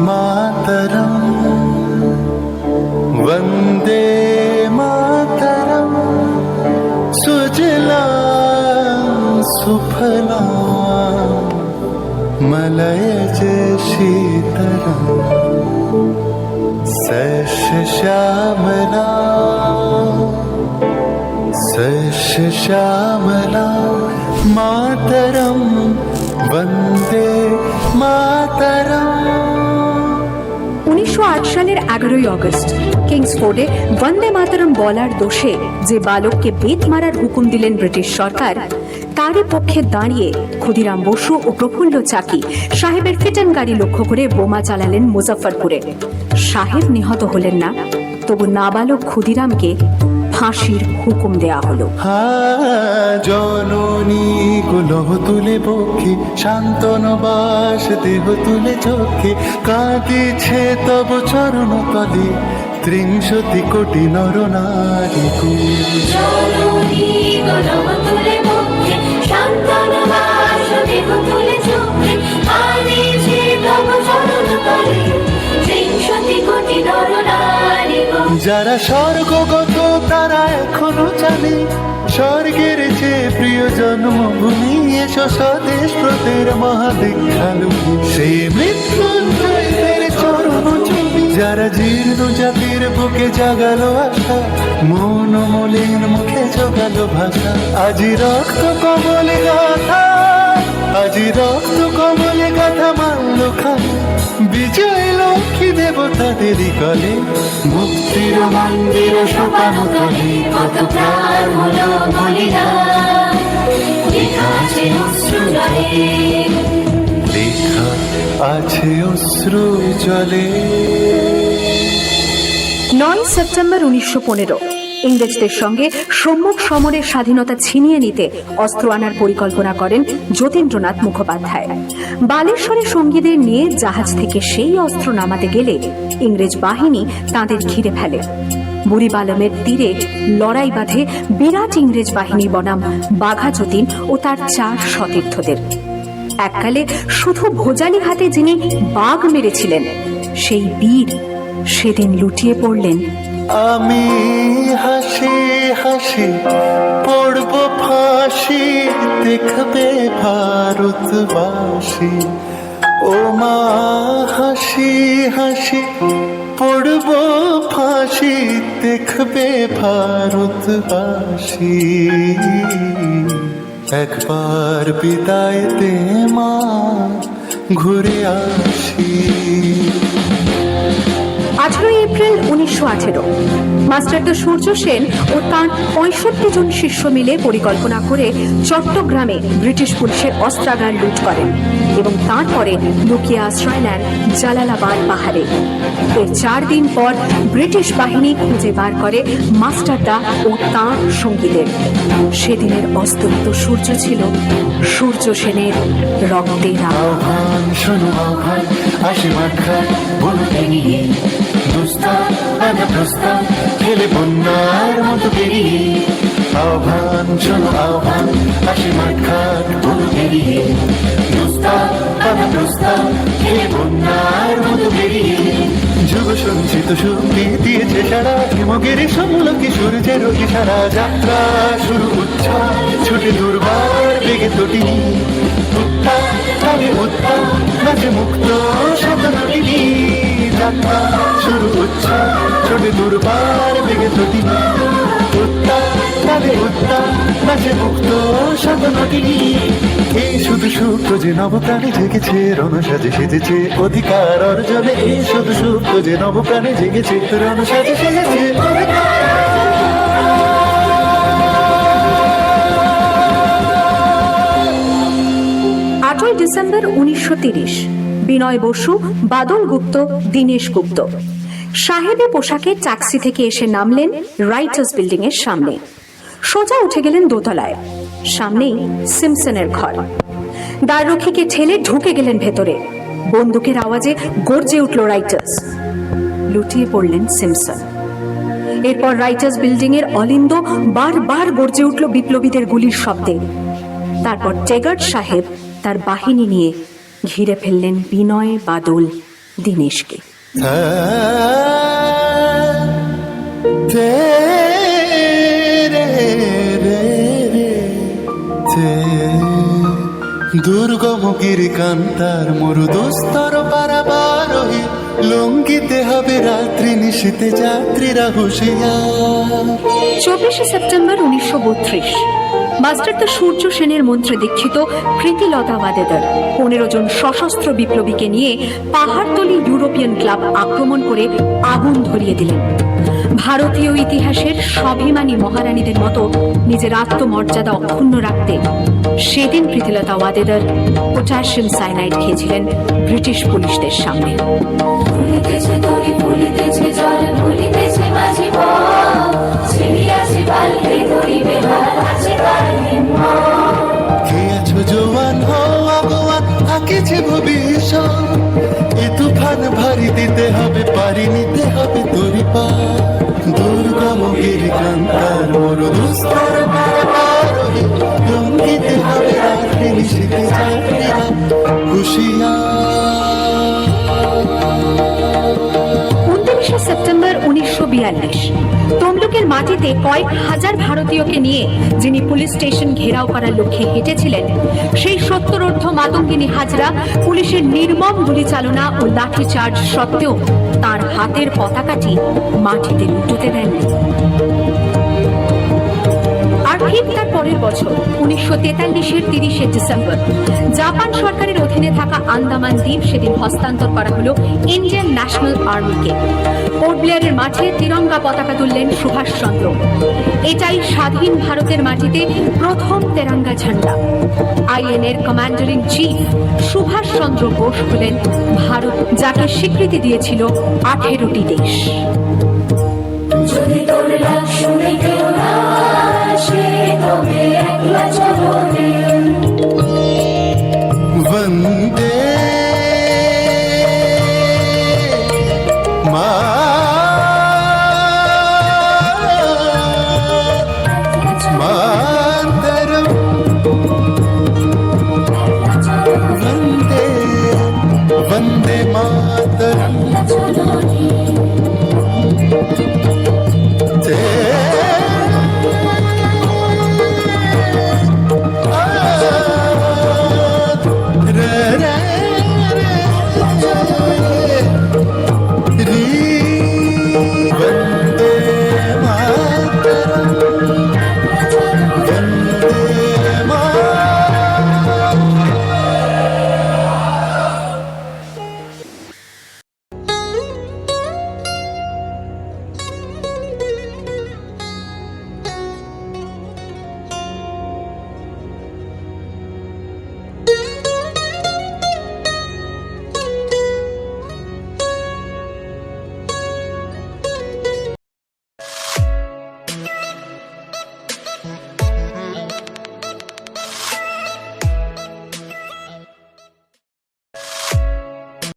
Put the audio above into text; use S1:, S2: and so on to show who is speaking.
S1: মাতরম, বন্দে মাতরম, সুজলাং সুফলাং মলয়জ শীতলাং শস্য শ্যামলাং শস্য শ্যামলাং মাতরম, বন্দে মাতরম।
S2: 1908 সালের 11ই অগস্ট কিংসফোর্ডে বন্দে মাতরম বলার দোষে যে বালককে বেত মারার হুকুম দিলেন ব্রিটিশ সরকার, তারই পক্ষে দাঁড়িয়ে ক্ষুদিরাম বসু ও প্রফুল্ল চাকি সাহেবের ফিটন গাড়ি লক্ষ্য করে বোমা চালালেন মুজফ্ফরপুরে। সাহেব নিহত হলেন না, তবু নাবালক ক্ষুদিরামকে ফাঁসির হুকুম দেয়া হলো।
S1: জননী গুলহ তুলে বক্ষে, শান্তনবাস দেহ তুলে চোখে, কাঁদিছে তব চরণ তলে 30 কোটি নর নারী।
S3: জননী গুলহ তুলে বক্ষে, শান্তনবাস দেহ তুলে চোখে, কাঁদিছে তব চরণ তলে 30 কোটি নর নারী।
S1: যারা স্বর্গগত তারা এখনো জানে, স্বর্গের চেয়ে প্রিয় জন্মভূমি, এসো স্বদেশ ব্রতের মহাদীক্ষালুকি, সেই মৃত্যুঞ্জয়দের চরণ ছবি। যারা জীর্ণ জাতির বুকে জাগালো আশা, মন মলিন মুখে জোগালো ভাষা, আজি রক্ত কমলে গাথা, আজি রক্ত কমলে গাথা মাল্য খানে, বিজয় লক্ষ্মী দেবতাদেরই কলে, মুক্তির মন্দির সোপানো তলে,
S3: কত প্রাণ হলো বলিদান, লেখা আছে অশ্রু জলে,
S1: লেখা আছে অশ্রু জলে।
S2: 9 সেপ্টেম্বর 1915 ইংরেজদের সঙ্গে সম্মুখ সমরের স্বাধীনতা ছিনিয়ে নিতে অস্ত্র আনার পরিকল্পনা করেন যতীন্দ্রনাথ মুখোপাধ্যায়। বালেশ্বরে সঙ্গীদের নিয়ে জাহাজ থেকে সেই অস্ত্র নামাতে গেলে ইংরেজ বাহিনী তাঁদের ঘিরে ফেলে। বুড়িবালমের তীরে লড়াই বাঁধে বিরাট ইংরেজ বাহিনী বনাম বাঘা যতীন ও তার 4 সতীর্থদের। এককালে শুধু ভোজালি হাতে যিনি বাঘ মেরেছিলেন, সেই বীর সেদিন লুটিয়ে পড়লেন।
S1: আমি হাসি হাসি পড়ব ফাঁসি, দেখবে ভারতবাসী, ও মা হাসি হাসি পড়ব ফাঁসি, দেখবে ভারতবাসী, একবার বিদায় দে মা, ঘুরে আসি।
S2: 18 এপ্রিল 1918 মাস্টারদা সূর্য সেন ও তাঁর 65 জন শিষ্য মিলে পরিকল্পনা করে চট্টগ্রামে ব্রিটিশ পুলিশের অস্ত্রাগার লুট করেন এবং তারপরে লুকিয়ে আশ্রয় নেন জালালাবাদ পাহাড়ে। এর 4 দিন পর ব্রিটিশ বাহিনী খুঁজে বার করে মাস্টারদা ও তাঁর সঙ্গীদের। সেদিনের অস্তমিত সূর্য ছিল সূর্য সেনের রক্তের
S1: আহ্বান, শোনো আহ্বান, আসি মাঠখান বলতে নিয়ে, দুস্তার আনা প্রস্তাব খেলে বন্যার মতো বেরিয়ে, আহ্বান শোনো আহ্বান, আসি মাঠখান বলতে নিয়ে, দুস্তার আনা প্রস্তাব খেলে বন্যার মতো বেরিয়ে, যুগ সঞ্চিত শক্তি দিয়েছে সারা, হিমগিরি সমলকি সূর্যের ইশারা, যাত্রা শুরু উচ্ছ্বাস ছুটে দুর্বার বেগে তটিনী, উত্তাপ তালে উত্তাপ নাচে মুক্ত শতনটিনী, যাত্রা শুরু উচ্ছ্বাস ছুটে দুর্বার বেগে তটিনী, উত্তাপ তালে উত্তাপ নাচে মুক্ত শতনটিনী। এই শুধু সূত্র যে নবপ্রাণে জেগেছে, রণসাজে সেজেছে অধিকার অর্জনে, এই শুধু সূত্র যে নবপ্রাণে জেগেছে, রণসাজে সেজেছে অধিকার।
S2: 8 ডিসেম্বর 1930 বিনয় বসু, বাদল গুপ্ত, দীনেশ গুপ্ত সাহেবী পোশাকে ট্যাক্সি থেকে এসে নামলেন রাইটার্স বিল্ডিং এর সামনে। সোজা উঠে গেলেন দোতলায়। সামনেই সিমসনের ঘর। দ্বাররক্ষীকে ঠেলে ঢুকে গেলেন ভেতরে। বন্দুকের আওয়াজে গর্জে উঠল রাইটার্স। লুটিয়ে পড়লেন সিমসন। এরপর রাইটার্স বিল্ডিং এর অলিন্দ বারবার গর্জে উঠল বিপ্লবীদের গুলির শব্দে। তারপর টেগার্ট সাহেব তার বাহিনী নিয়ে ঘিরে ফেললেন বিনয়, বাদল দীনেশকে।
S1: দুর্গম গিরিকান্তার মরু দুস্তর পারাবারোহী, লঙ্ঘিতে হবে রাত্রি নিশীতে যাত্রীরা হুঁশিয়ার।
S2: 24শে সেপ্টেম্বর 1932 মাস্টার দ্য সূর্য সেনের মন্ত্রে দীক্ষিত প্রীতিলতা ওয়াদেদার 15 জন সশস্ত্র বিপ্লবীকে নিয়ে পাহাড়তলি ইউরোপিয়ান ক্লাব আক্রমণ করে আগুন ধরিয়ে দিলেন। ভারতীয় ইতিহাসের স্বাভিমানী মহারানীদের মতো নিজের আত্মমর্যাদা অক্ষুণ্ণ রাখতে সেদিন প্রীতিলতা ওয়াদেদার পটাশিয়াম সাইনাইড খেয়েছিলেন ব্রিটিশ পুলিশদের সামনে।
S3: ভুলিতেছে দড়ি, ভুলিতেছে জল, ভুলিতেছে মাঝি পথ, ছিড়িয়াছে বালকে দড়ি, বেহাল আছে তার হিম্মত।
S1: খেয়েছো জোয়ান হও আগুয়ান, আঁকেছে ভবিষ্যৎ, এ তুফান ভারী দিতে হবে, পারি নিতে হবে তোরি পা। দুর্গম গিরিকান্তার মরু দুস্তর পারাবারোহী, লঙ্ঘিতে হবে রাত্রি নিশীতে যাত্রীরা হুঁশিয়ার।
S2: 29শে সেপ্টেম্বর 1942 তমলুকের মাটিতে কয়েক হাজার ভারতীয়কে নিয়ে যিনি পুলিশ স্টেশন ঘেরাও করার লক্ষ্যে হেঁটেছিলেন, সেই সত্তরোর্ধ্ব মাতঙ্গিনী হাজরা পুলিশের নির্মম গুলিচালনা ও লাঠিচার্জ সত্ত্বেও তার হাতের পতাকাটি মাটিতে লুটোতে দেননি। আর ঠিক তার পরের বছর 1943-এর 30শে ডিসেম্বর জাপান সরকারের অধীনে থাকা আন্দামান দ্বীপ সেদিন হস্তান্তর করা হলো ইন্ডিয়ান ন্যাশনাল আর্মিকে। পোর্ট ব্লেয়ারের মাঠে তিরঙ্গা পতাকা তুললেন সুভাষচন্দ্র। এটাই স্বাধীন ভারতের মাটিতে প্রথম তেরঙ্গা ঝান্ডা। আইএনএর commander in chief Subhash Chandra Bose হলেন ভারত, যাকে স্বীকৃতি দিয়েছিল 18টি দেশ।
S3: যদি তোর ডাক শুনে কেউ না আসে, তবে একলা চলো রে।
S1: वंदे